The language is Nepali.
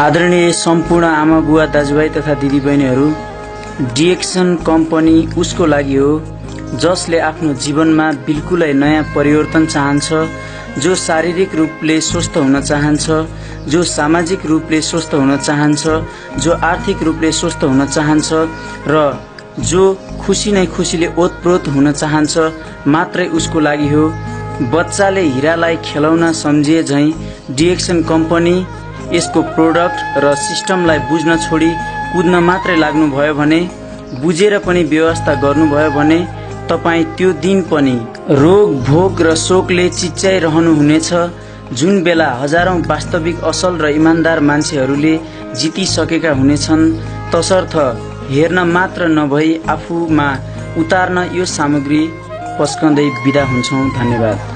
आदरणीय सम्पूर्ण आमा बुवा दाजुभाइ तथा दिदीबहिनीहरू, डिएक्सन कम्पनी उसको लागि हो जसले आफ्नो जीवनमा बिल्कुलै नयाँ परिवर्तन चाहन्छ, जो शारीरिक रूपले स्वस्थ हुन चाहन्छ, जो सामाजिक रूपले स्वस्थ हुन चाहन्छ, जो आर्थिक रूपले स्वस्थ हुन चाहन्छ र जो खुसी नै खुसीले ओतप्रोत हुन चाहन्छ मात्रै उसको लागि हो। बच्चाले हिरालाई खेलौना सम्झिए झैं डिएक्सन कम्पनी यसको प्रोडक्ट र सिस्टमलाई बुझ्न छोडी कुद्न मात्रै लाग्नुभयो भने, बुझेर पनि व्यवस्था गर्नुभयो भने तपाईँ त्यो दिन पनि रोग भोग र शोकले चिच्याइरहनु हुनेछ, जुन बेला हजारौं वास्तविक असल र इमान्दार मान्छेहरूले जितिसकेका हुनेछन्। तसर्थ हेर्न मात्र नभई आफूमा उतार्न यो सामग्री पस्कँदै बिदा हुन्छौं। धन्यवाद।